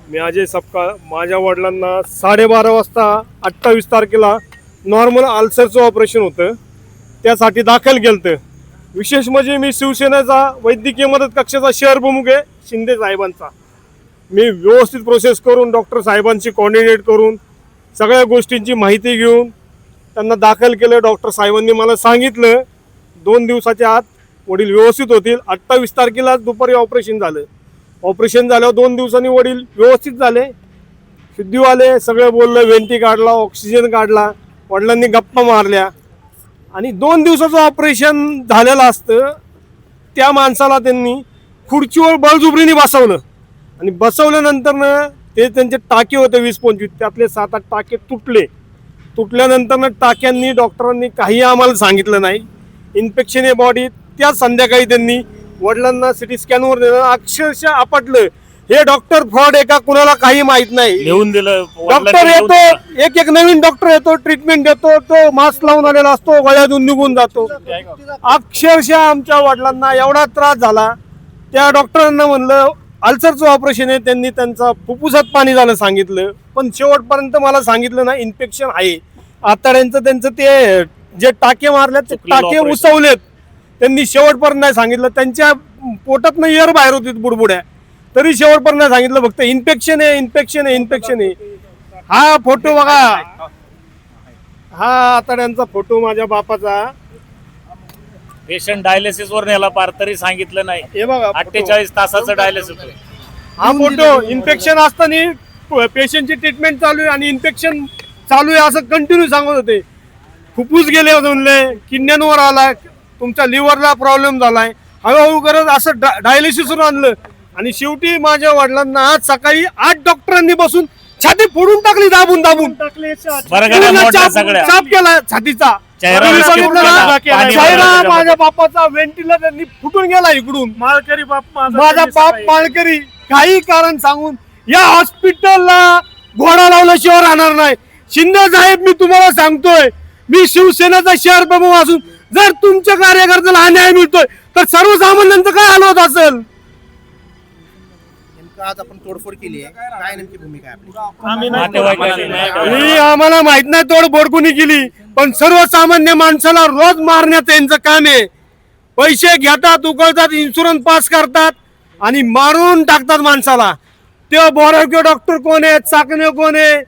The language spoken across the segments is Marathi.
मी अजय सपकाळ. माझ्या वडिलांना 12:30 वाजता 28 तारखेला नॉर्मल अल्सरचं ऑपरेशन होतं, त्यासाठी दाखल केलं. विशेष म्हणजे मी शिवसेनेचा वैद्यकीय मदत कक्षाचा शहर प्रमुख आहे शिंदे साहेबांचा. मी व्यवस्थित प्रोसेस करून डॉक्टर साहेबांची कोऑर्डिनेट करून सगळ्या गोष्टींची माहिती घेऊन त्यांना दाखल केलं. डॉक्टर साहेबांनी मला सांगितलं 2 दिवसाच्या आत वडील व्यवस्थित होतील. 28 तारखेला दुपारी ऑपरेशन झालं. ऑपरेशन झाल्यावर 2 दिवसांनी वडील व्यवस्थित झाले, शुद्धी आले, सगळं बोललं, वेंटी काढला, ऑक्सिजन काढला, वडिलांनी गप्पा मारल्या. आणि 2 दिवसाचं ऑपरेशन झालेलं असतं त्या माणसाला त्यांनी खुर्चीवर बळजुबरीने बसवलं. आणि बसवल्यानंतरनं ते त्यांचे टाके होते 20-25, त्यातले 7-8 टाके तुटले. तुटल्यानंतरनं टाक्यांनी डॉक्टरांनी काही आम्हाला सांगितलं नाही. इन्फेक्शन आहे बॉडीत. त्या संध्याकाळी त्यांनी वडिलांना सिटी स्कॅनवर नेलं. अक्षरशः आपटलं. हे डॉक्टर फ्रॉड आहे का कुणाला काही माहित नाही. लिहून दिलं. डॉक्टर येतो, एक नवीन डॉक्टर येतो, ट्रीटमेंट देतो, तो मास्क लावून आलेला असतो, गळ्यातून निघून जातो. अक्षरशः आमच्या वडिलांना एवढा त्रास झाला. त्या डॉक्टरांना म्हणलं अल्सरचं ऑपरेशन आहे, त्यांनी त्यांचा फुफ्फुसात पाणी झालं सांगितलं, पण शेवटपर्यंत मला सांगितलं ना इन्फेक्शन आहे. आतड्यांचं त्यांचं ते जे टाके मारले ते टाके उसवलेत, त्यांनी शेवटपर्यंत नाही सांगितलं. त्यांच्या पोटातनं एअर बाहेर होती बुडबुड्या, तरी शेवटपर्यंत नाही सांगितलं. फक्त इन्फेक्शन आहे, इन्फेक्शन आहे, इन्फेक्शन आहे. हा फोटो बघा, हा आतड्यांचा फोटो माझ्या बापाचा. पेशंट डायलिसिस वर नेला पार तरी सांगितलं नाही. हे बघा 48 तासाचं डायलिसिस. हा फोटो. इन्फेक्शन असताना पेशंटची ट्रीटमेंट चालू आहे आणि इन्फेक्शन चालू आहे असं कंटिन्यू सांगत होते. फुफ्फुस गेले म्हणले, किडन्यांवर आलाय, तुमच्या लिव्हरला प्रॉब्लेम झालाय, हळूहळू करत असं डायलिसिसवर आणलं. आणि शेवटी माझ्या वडिलांना आज सकाळी 8 डॉक्टरांनी बसून छाती फोडून टाकली, दाबून दाबून चाप केला छातीचा. माझ्या बापाचा व्हेंटिलेटर त्यांनी फुटून गेला इकडून. माळकरी बाप, माझा बाप माळकरी. काही कारण सांगून या हॉस्पिटलला घोडा लावल्याशिवाय राहणार नाही. शिंदे साहेब, मी तुम्हाला सांगतोय, मी शिवसेनेचा शहर प्रमुख असून जर तुमच्या कार्यकर्त्याला अन्याय मिळतोय तर सर्वसामान्यांचं काय हाल होत असेल. आज आपण तोडफोड केली आहे, काय नेमकी भूमिका आपली? आम्हाला माहित नाही तोडफोड कोणी केली, पण सर्वसामान्य माणसाला रोज मारण्याचं यांचं काम आहे. पैसे घेतात, उकळतात, इन्शुरन्स पास करतात आणि मारून टाकतात माणसाला. ते बोरावके डॉक्टर कोण आहे, चाकणे कोण आहे,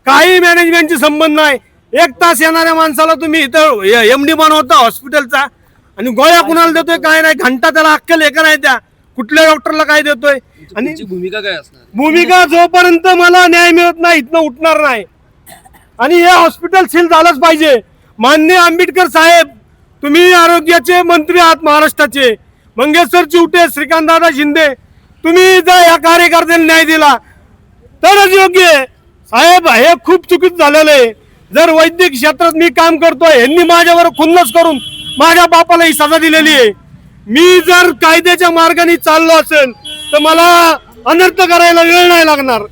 काही मॅनेजमेंटची संबंध नाही. 1 तास येणाऱ्या माणसाला तुम्ही इथं एमडी बनवता हॉस्पिटलचा आणि गोळ्या कुणाला देतोय काय नाही. घंटा त्याला अक्कल एका नाही, त्या कुठल्या डॉक्टरला काय देतोय. आणि भूमिका काय असणार? भूमिका जोपर्यंत मला न्याय मिळत नाही इथनं उठणार नाही. आणि हे हॉस्पिटल सील झालंच पाहिजे. माननीय आंबेडकर साहेब, तुम्ही आरोग्याचे मंत्री आहात महाराष्ट्राचे. मंगेश्वर चिवटे, श्रीकांतदादा शिंदे, तुम्ही जर या कार्यकर्त्यांना न्याय दिला तरच योग्य आहे. साहेब, हे खूप चुकीचं झालेलं आहे. जर वैद्यकीय क्षेत्रात मी काम करतोय, यांनी माझ्यावर खुन्नस करून माझ्या बापाला ही सजा दिलेली आहे. मी जर कायद्याच्या मार्गाने चाललो असेल तर मला अनर्थ करायला वेळ नाही लागणार.